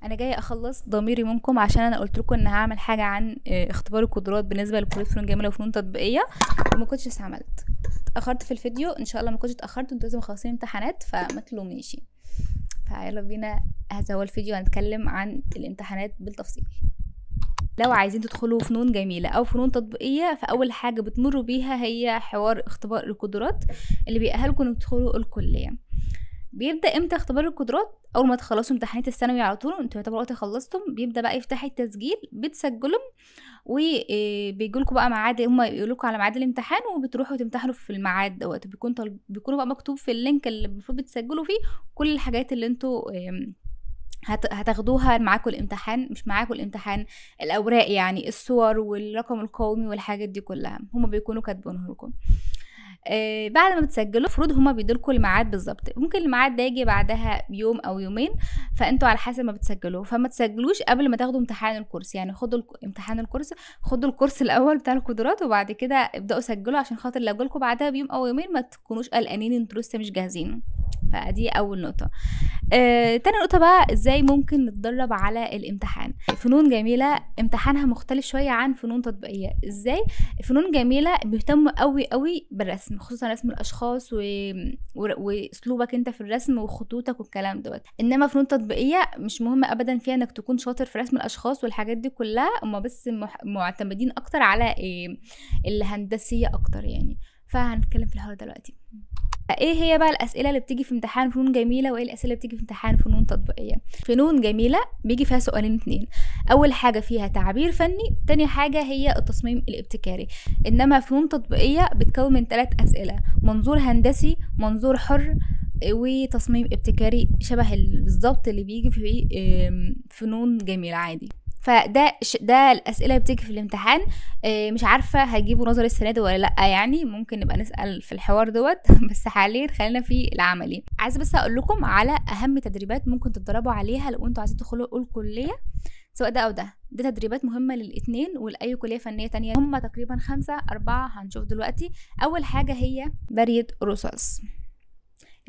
انا جايه اخلص ضميري منكم عشان انا قلت لكم ان هعمل حاجه عن اختبار القدرات بالنسبه لكليه فنون جميله وفنون تطبيقيه، وما كنتش لسه عملت. اتاخرت في الفيديو، ان شاء الله ما كنتش اتاخرت، انتوا لازم مخلصين امتحانات فما تلومنيش. فيلا بينا، هذا هو الفيديو، هنتكلم عن الامتحانات بالتفصيل. لو عايزين تدخلوا فنون جميله او فنون تطبيقيه، فاول حاجه بتمروا بيها هي حوار اختبار القدرات اللي بيأهلكم انكم تدخلوا الكليه. بيبدا امتى اختبار القدرات؟ اول ما تخلصوا امتحانات الثانوي على طول، انتوا يعتبر وقت خلصتم، بيبدا بقى يفتح التسجيل، بتسجلوا وبيجوا لكم بقى ميعاد، هم يقولوا لكم على ميعاد الامتحان وبتروحوا تمتحنوا في الميعاد دوت. بيكونوا بقى مكتوب في اللينك اللي المفروض بتسجلوا فيه كل الحاجات اللي انتوا هتاخدوها معاكم الامتحان. مش معاكم الامتحان، الاوراق يعني، الصور والرقم القومي والحاجات دي كلها هم بيكونوا كاتبينها لكم. بعد ما بتسجلوا المفروض هما بيدولكوا الميعاد بالظبط، ممكن الميعاد ده يجي بعدها بيوم او يومين، فانتوا على حسب ما بتسجلوا. فما تسجلوش قبل ما تاخدوا امتحان الكورس، يعني خدوا امتحان الكورس، خدوا الكورس الاول بتاع القدرات وبعد كده ابداوا سجلوا، عشان خاطر لو جالكوا بعدها بيوم او يومين ما تكونوش قلقانين انتوا لسه مش جاهزين. فدي اول نقطه. تاني نقطة بقى، ازاي ممكن نتدرب على الامتحان. فنون جميلة امتحانها مختلف شوية عن فنون تطبيقية. ازاي؟ فنون جميلة بيهتم قوي بالرسم، خصوصا رسم الاشخاص واسلوبك انت في الرسم وخطوطك والكلام دوت. انما فنون تطبيقية مش مهم ابدا فيها انك تكون شاطر في رسم الاشخاص والحاجات دي كلها، هما بس معتمدين اكتر على الهندسية اكتر يعني. فهنتكلم في الحوار دلوقتي. ايه هي بقى الاسئله اللي بتيجي في امتحان فنون جميله، وايه الاسئله اللي بتيجي في امتحان فنون تطبيقيه؟ فنون جميله بيجي فيها سؤالين اتنين، اول حاجه فيها تعبير فني، تاني حاجه هي التصميم الابتكاري. انما فنون تطبيقيه بتكون من 3 اسئله، منظور هندسي، منظور حر، وتصميم ابتكاري، شبه بالظبط اللي بيجي في فنون جميله عادي. ده الاسئله اللي بتيجي في الامتحان. مش عارفه هيجيبوا نظري السنه دي ولا لا، يعني ممكن نبقى نسال في الحوار دوت بس حاليا خلينا في العملي. عايزه بس اقول لكم على اهم تدريبات ممكن تتدربوا عليها لو انتوا عايزين تدخلوا الكليه، سواء ده او ده تدريبات مهمه للاثنين ولاي كليه فنيه تانية. هم تقريبا 4 هنشوف دلوقتي. اول حاجه هي برية الرصاص.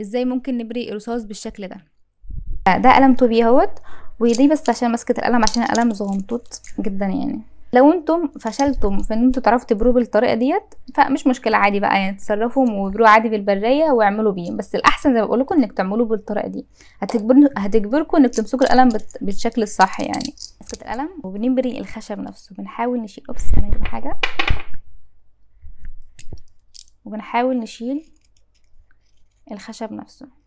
ازاي ممكن نبري الرصاص بالشكل ده قلم توبي اهوت، ودي بس عشان ماسكه القلم، عشان القلم صغنطوط جدا يعني. لو انتم فشلتم في ان انتوا تعرفوا تبروه بالطريقه ديت فمش مشكله، عادي بقى يعني، تصرفوا وابروه عادي بالبرايه واعملوا بيه، بس الاحسن زي ما بقول لكم انك تعملوا بالطريقه دي، هتجبركم انك تمسكوا القلم بالشكل الصح يعني. ماسكه القلم وبنبري الخشب نفسه، بنحاول نشيل انا نجيب حاجه، وبنحاول نشيل الخشب نفسه.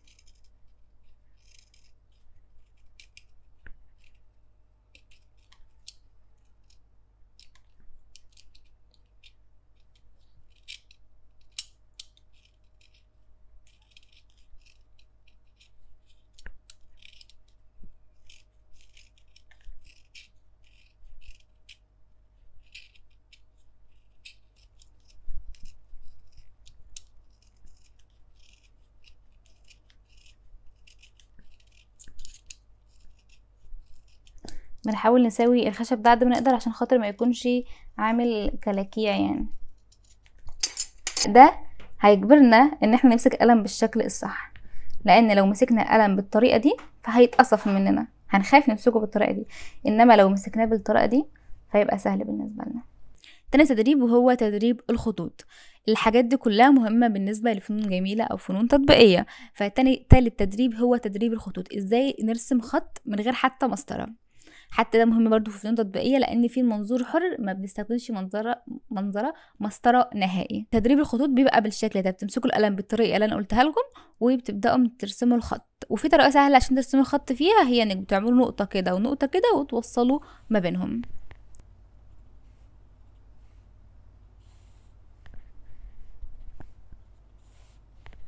بنحاول نسوي الخشب ده قد ما نقدر عشان خاطر ما يكونش عامل كلاكيع يعني. ده هيجبرنا ان احنا نمسك قلم بالشكل الصح، لان لو مسكنا قلم بالطريقه دي فهيتقصف مننا، هنخاف نمسكه بالطريقه دي. انما لو مسكناه بالطريقه دي فيبقى سهل بالنسبه لنا. تاني تدريب وهو تدريب الخطوط. الحاجات دي كلها مهمة بالنسبة لفنون جميلة أو فنون تطبيقية. تالت تدريب هو تدريب الخطوط، ازاي نرسم خط من غير حتى مسطرة. حتى ده مهم برضو في فنون تطبيقيه، لان في المنظور حر ما بنستخدمش مسطره نهائي. تدريب الخطوط بيبقى بالشكل ده، بتمسكوا القلم بالطريقه اللي انا قلتها لكم وبتبداوا ترسموا الخط. وفي طريقه سهله عشان ترسموا الخط فيها، هي انك بتعملوا نقطه كده ونقطه كده وتوصلوا ما بينهم.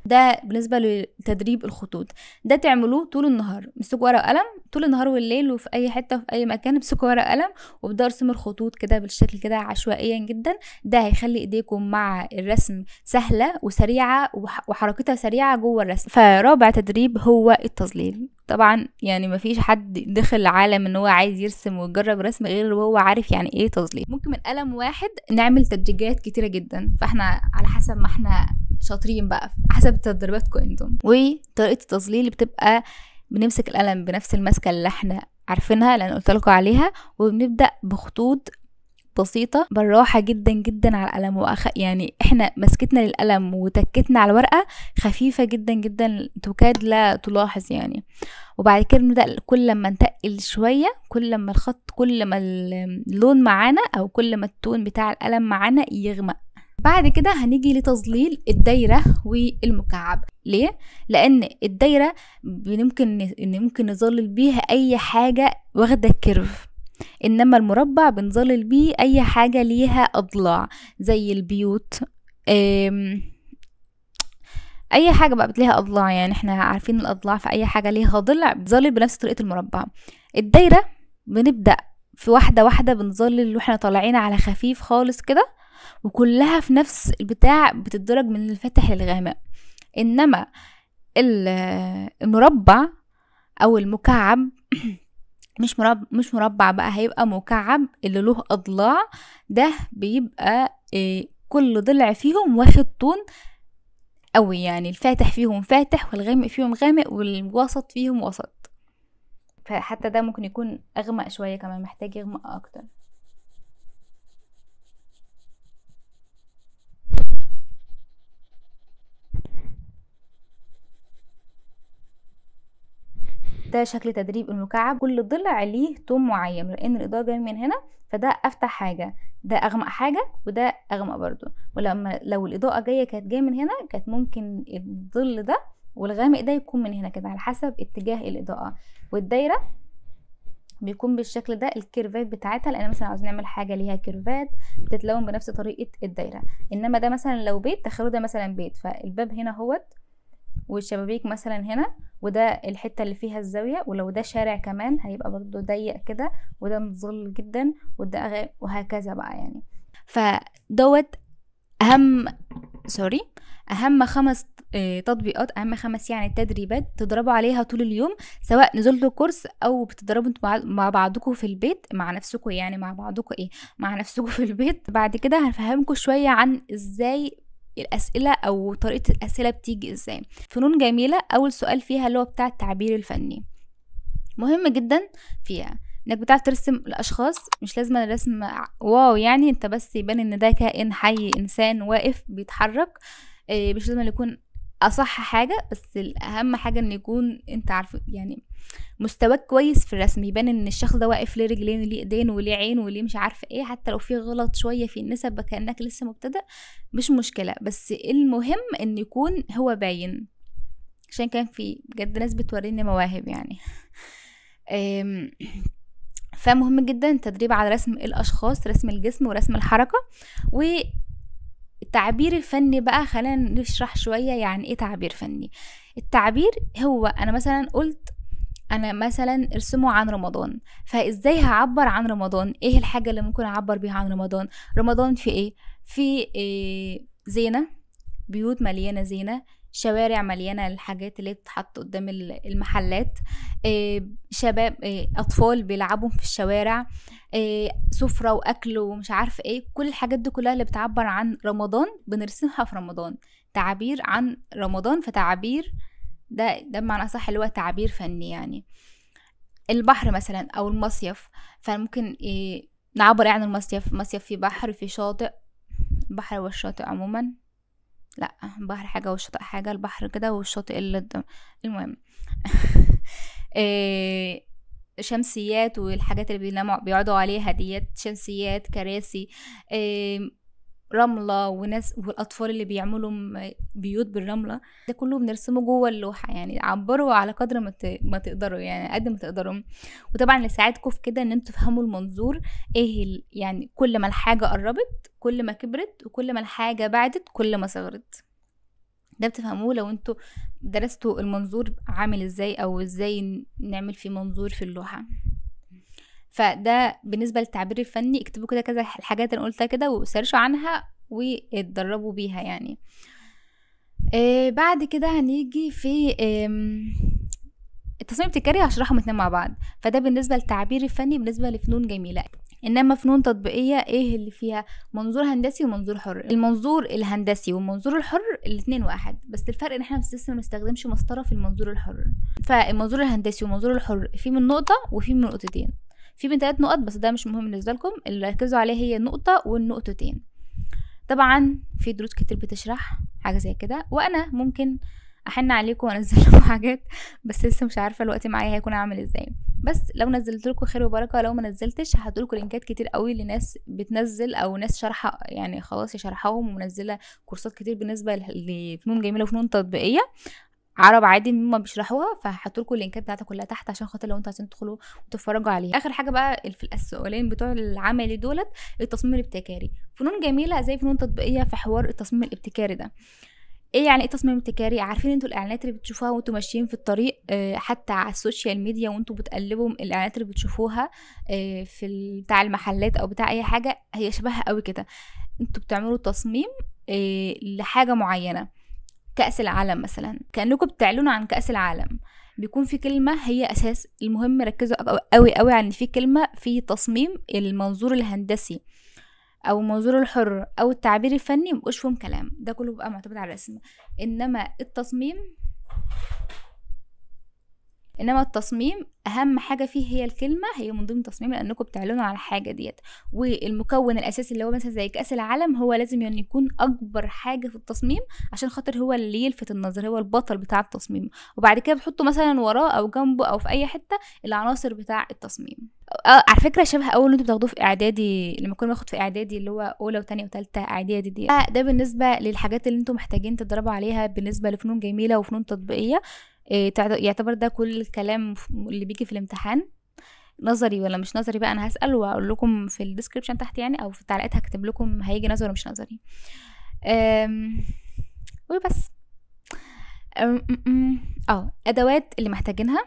ده بالنسبة لتدريب الخطوط. ده تعملوه طول النهار، مسكوا ورقة وقلم طول النهار والليل، وفي اي حتة وفي اي مكان امسكوا ورقة وقلم وابدأوا ارسموا الخطوط كده بالشكل كده عشوائيا جدا. ده هيخلي ايديكم مع الرسم سهلة وسريعة وحركتها سريعة جوه الرسم. فرابع تدريب هو التظليل. طبعا يعني مفيش حد دخل عالم ان هو عايز يرسم ويجرب رسم غير وهو عارف يعني ايه تظليل. ممكن من قلم واحد نعمل تدريجات كتيرة جدا، فاحنا على حسب ما احنا شاطرين بقى، حسب تدريباتكم انتم. وطريقه التظليل بتبقى بنمسك القلم بنفس المسكه اللي احنا عارفينها لان قلت لكم عليها، وبنبدا بخطوط بسيطة بالراحة جدا جدا على القلم، يعني احنا مسكتنا للقلم وتكتنا على الورقة خفيفة جدا جدا تكاد لا تلاحظ يعني. وبعد كده نبدأ كل لما نتقل شوية، كل لما الخط، كل لما اللون معانا او كل ما التون بتاع القلم معانا يغمق. بعد كده هنيجي لتظليل الدايرة والمكعب. ليه؟ لان الدايرة ممكن نظلل بيها اي حاجة واخدة كيرف، انما المربع بنظلل بيه اي حاجة ليها اضلاع زي البيوت، اي حاجة بقى بتليها اضلاع، يعني احنا عارفين الاضلاع في اي حاجة ليها ضلع بنظلل بنفس طريقة المربع. الدايرة بنبدأ في واحدة واحدة بنظلل واحنا طالعين على خفيف خالص كده، وكلها في نفس البتاع بتتدرج من الفاتح للغامق. انما المربع او المكعب مش مربع بقى، هيبقى مكعب اللي له اضلاع، ده بيبقى كل ضلع فيهم واخد طون قوي، يعني الفاتح فيهم فاتح والغامق فيهم غامق والوسط فيهم وسط، فحتى ده ممكن يكون اغمق شوية كمان، محتاج يغمق اكتر. ده شكل تدريب المكعب، كل ضلع ليه طون معين، لان الاضاءة جاية من هنا فده افتح حاجة، ده اغمق حاجة وده اغمق برضو. لو الاضاءة كانت جاية من هنا، كانت ممكن الظل ده والغامق ده يكون من هنا كده على حسب اتجاه الاضاءة. والدايرة بيكون بالشكل ده الكيرفات بتاعتها، لان مثلا عاوزين نعمل حاجة ليها كيرفات بتتلون بنفس طريقة الدايرة. انما ده مثلا لو بيت، تخيلوا ده مثلا بيت، فالباب هنا هوت والشبابيك مثلا هنا، وده الحتة اللي فيها الزاوية، ولو ده شارع كمان هيبقى برضو ضيق كده، وده مظل جدا، وده وهكذا بقى يعني. فدوت اهم 5 تطبيقات، اهم 5 يعني تدريبات تدربوا عليها طول اليوم، سواء نزلتوا كورس او بتدربوا انتوا مع بعضكم في البيت مع نفسكم، يعني مع بعضكم مع نفسكم في البيت. بعد كده هنفهمكم شوية عن ازاي الأسئلة أو طريقة الأسئلة بتيجي ازاي. فنون جميلة أول سؤال فيها اللي هو بتاع التعبير الفني، مهم جدا فيها انك بتعرف ترسم الأشخاص، مش لازم الرسم واو يعني انت بس يبان ان ده كائن حي، انسان واقف بيتحرك، مش لازم يكون أصح حاجة، بس الأهم حاجة ان يكون انت عارف يعني مستواك كويس في الرسم، يبان ان الشخص ده واقف ليه رجلين وليه ايدين وليه عين وليه مش عارفه ايه، حتى لو في غلط شويه في النسب كانك لسه مبتدئ مش مشكله، بس المهم ان يكون هو باين، عشان كان في بجد ناس بتوريني مواهب يعني. فمهم جدا التدريب على رسم الاشخاص، رسم الجسم ورسم الحركه. والتعبير الفني بقى خلينا نشرح شويه يعني ايه تعبير فني. التعبير هو انا مثلا قلت انا مثلا ارسموا عن رمضان، فازاي هعبر عن رمضان؟ ايه الحاجة اللي ممكن اعبر بيها عن رمضان؟ رمضان في ايه؟ في إيه؟ زينة، بيوت مليانة زينة، شوارع مليانة الحاجات اللي بتتحط قدام المحلات، شباب، اطفال بيلعبوا في الشوارع، سفرة واكل ومش عارف ايه، كل الحاجات دي كلها اللي بتعبر عن رمضان بنرسمها في رمضان، تعبير عن رمضان، فتعبير ده بمعنى صح اللي هو تعبير فني يعني. البحر مثلا او المصيف، فممكن نعبر عن مصيف في بحر في شاطئ، البحر والشاطئ عموما، لا البحر حاجة والشاطئ حاجة، البحر كده والشاطئ اللي المهم. شمسيات والحاجات اللي بيقعدوا عليها ديت، شمسيات، كراسي، رملة وناس، والأطفال اللي بيعملوا بيوت بالرملة، ده كله بنرسمه جوه اللوحة، يعني عبروا على قدر ما تقدروا، يعني قد ما تقدروا. وطبعا اللي ساعدكم في كده ان انتوا تفهموا المنظور ايه، يعني كل ما الحاجة قربت كل ما كبرت، وكل ما الحاجة بعدت كل ما صغرت، ده بتفهموه لو انتوا درستوا المنظور عامل ازاي، او ازاي نعمل فيه منظور في اللوحة. فده بالنسبة للتعبير الفني، اكتبوا كده كذا الحاجات اللي قلتها كده وسيرشوا عنها واتدربوا بيها يعني. بعد كده هنيجي في التصميم الابتكاري، هشرحهم اتنين مع بعض. فده بالنسبة للتعبير الفني بالنسبة لفنون جميلة. انما فنون تطبيقيه ايه اللي فيها؟ منظور هندسي ومنظور حر. المنظور الهندسي والمنظور الحر الاتنين واحد، بس الفرق ان احنا لسه ما بنستخدمش مسطره في المنظور الحر. فالمنظور الهندسي والمنظور الحر في من نقطه وفي من نقطتين، في من 3 نقط، بس ده مش مهم بالنسبه لكم. اللي ركزوا عليه هي النقطه والنقطتين. طبعا في دروس كتير بتشرح حاجه زي كده، وانا ممكن احن عليكم وانزل لكم حاجات، بس لسه مش عارفه الوقت معايا هيكون عامل ازاي. بس لو نزلت لكم خير وبركه، لو ما نزلتش هحط لكم لينكات كتير قوي لناس بتنزل او ناس شارحه، يعني خلاص يشرحوهم، ومنزله كورسات كتير بالنسبه لفنون جميله وفنون تطبيقيه عرب عادي هما بيشرحوها، فهحط لكم اللينكات بتاعتها كلها تحت عشان خاطر لو انتوا عايزين تدخلوا وتتفرجوا عليها. اخر حاجه بقى في السؤالين بتوع العملي دولت، التصميم الابتكاري. فنون جميله زي فنون تطبيقيه في حوار التصميم الابتكاري ده. ايه يعني ايه تصميم ابتكاري؟ عارفين انتوا الاعلانات اللي بتشوفوها وانتوا ماشيين في الطريق، حتى على السوشيال ميديا وانتوا بتقلبوا الاعلانات اللي بتشوفوها في بتاع المحلات او بتاع اي حاجه، هي شبهها قوي كده. انتوا بتعملوا تصميم لحاجه معينه، كأس العالم مثلا، كأنكم بتعلنوا عن كأس العالم، بيكون في كلمة هي أساس. المهم ركزوا قوي قوي على ان في كلمة في تصميم المنظور الهندسي او المنظور الحر او التعبير الفني، مبقوش فيهم كلام، ده كله بقى معتمد على الرسم. انما التصميم اهم حاجه فيه هي الكلمه، هي من ضمن التصميم، لانكم بتعلنوا على حاجه ديت. والمكون الاساسي اللي هو مثلا زي كاس العالم، هو لازم يعني يكون اكبر حاجه في التصميم عشان خاطر هو اللي يلفت النظر، هو البطل بتاع التصميم. وبعد كده بتحطوا مثلا وراه او جنبه او في اي حته العناصر بتاع التصميم. على فكره شبه اول اللي انتوا بتاخدوه في اعدادي، لما كنا بناخد في اعدادي اللي هو اولى وثانيه وثالثه اعدادي دي. ده بالنسبه للحاجات اللي انتوا محتاجين تدربوا عليها بالنسبه لفنون جميله وفنون تطبيقيه. يعتبر ده كل الكلام اللي بيجي في الامتحان، نظري ولا مش نظري بقى. انا هسأل واقول لكم في الديسكريبشن تحت يعني، او في التعليقات هكتب لكم هيجي نظري ولا مش نظري. وبس. ادوات اللي محتاجينها،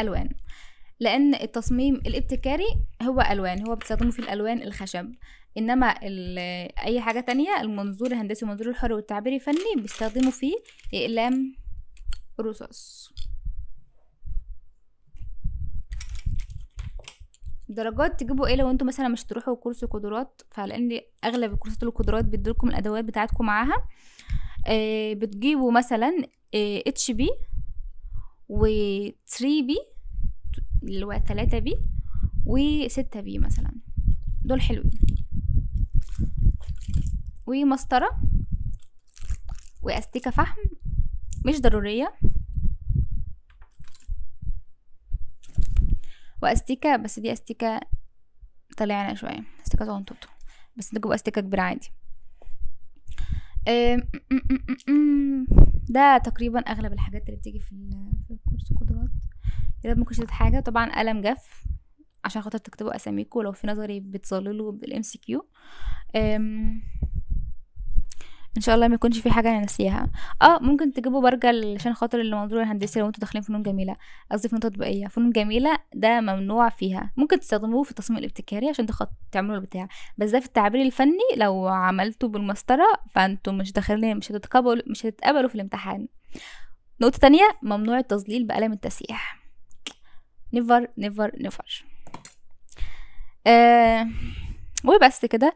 الوان، لان التصميم الابتكاري هو الوان، هو بتستخدموا فيه الالوان الخشب. انما اي حاجه تانية، المنظور الهندسي والمنظور الحر والتعبير الفني بيستخدموا فيه اقلام رصاص. درجات تجيبوا ايه لو انتوا مثلا مش تروحوا كورس قدرات، فلان اغلب الكورسات القدرات بيديلكم الادوات بتاعتكم معاها. بتجيبوا مثلا HB و 3B اللي هو 3B و 6B مثلا، دول حلوين. ومسطرة واستيكة فحم مش ضرورية، واستيكة، بس دي استيكة طلعنا شوية، استيكة صغنطوطة، بس تجيبوا استيكة كبيرة عادي. ده تقريبا اغلب الحاجات اللي بتيجي في كورس قدرات. يا ممكن تشتري حاجة، طبعا قلم جاف عشان خاطر تكتبوا اساميكم، لو في نظري بتظللوا بالMCQ. ان شاء الله ما يكونش في حاجه انا ناسيها. ممكن تجيبوا برجل عشان خاطر المنظور الهندسي لو انتوا داخلين فنون جميله، قصدي فنون تطبيقيه. فنون جميله ده ممنوع فيها، ممكن تستخدموه في التصميم الابتكاري عشان تعملوا البتاع، بس ده في التعبير الفني لو عملته بالمسطره فانتوا مش داخلين، مش هتتقبلوا في الامتحان. نقطه تانية، ممنوع التظليل بقلم التسييح، نيفر نيفر نيفر. وبس كده.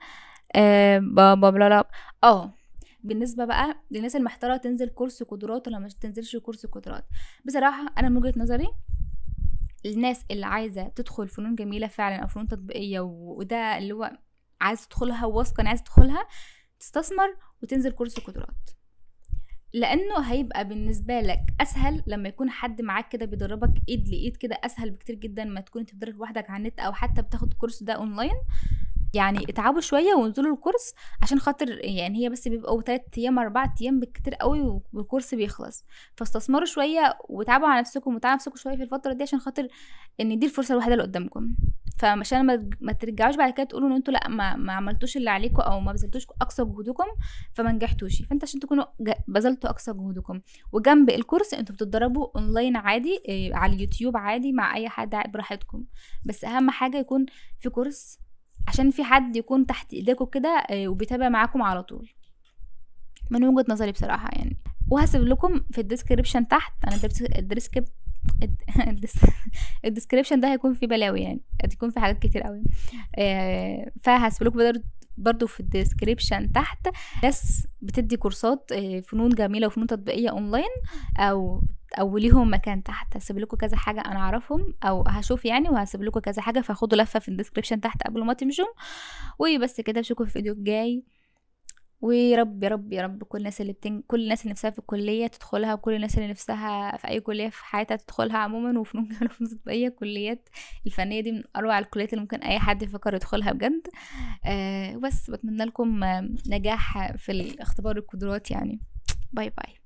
بالنسبه بقى للناس المحتاره تنزل كورس قدرات ولا مش تنزلش كورس قدرات، بصراحه انا من وجهه نظري الناس اللي عايزه تدخل فنون جميله فعلا او فنون تطبيقيه، وده اللي هو عايز تدخلها وواثقه ان عايز تدخلها، تستثمر وتنزل كورس قدرات، لانه هيبقى بالنسبه لك اسهل لما يكون حد معاك كده بيدربك ايد لايد كده، اسهل بكتير جدا ما تكون تدرب لوحدك على النت او حتى بتاخد الكورس ده اونلاين. يعني اتعبوا شويه وانزلوا الكورس عشان خاطر يعني هي بس بيبقوا 3 ايام 4 ايام بالكتير قوي والكورس بيخلص، فاستثمروا شويه وتعبوا على نفسكم وتعبوا نفسكم شويه في الفتره دي عشان خاطر ان دي الفرصه الوحيده اللي قدامكم. فعشان ما ترجعوش بعد كده تقولوا ان انتوا لا ما عملتوش اللي عليكم او ما بذلتوش اقصى جهودكم فما نجحتوش. فانت عشان تكونوا بذلتوا اقصى جهودكم وجنب الكورس انتوا بتتدربوا اونلاين عادي على اليوتيوب عادي مع اي حد براحتكم، بس اهم حاجه يكون في كورس عشان في حد يكون تحت ايديكم كده وبيتابع معاكم على طول، من وجهة نظري بصراحة يعني. وهسيب لكم في الديسكريبشن تحت، انا الديسكريبشن ده هيكون فيه بلاوي، يعني هتكون في حاجات كتير قوي. فهسيبلكوا برضو في الديسكريبشن تحت ناس بتدي كورسات فنون جميله وفنون تطبيقيه اونلاين، او ليهم مكان تحت. هسيب لكم كذا حاجه انا اعرفهم او هشوف يعني، وهسيب لكم كذا حاجه، فخدوا لفه في الديسكريبشن تحت قبل ما تمشوا. وبس كده، اشوفكم في الفيديو الجاي. ويا رب يا رب يا رب كل الناس كل الناس اللي نفسها في الكليه تدخلها، وكل الناس اللي نفسها في اي كليه في حياتها تدخلها عموما. وفنون جميله وفنون تطبيقيه، كليات الفنيه دي من اروع الكليات اللي ممكن اي حد يفكر يدخلها بجد. بس بتمنى لكم نجاح في الاختبار القدرات يعني. باي باي.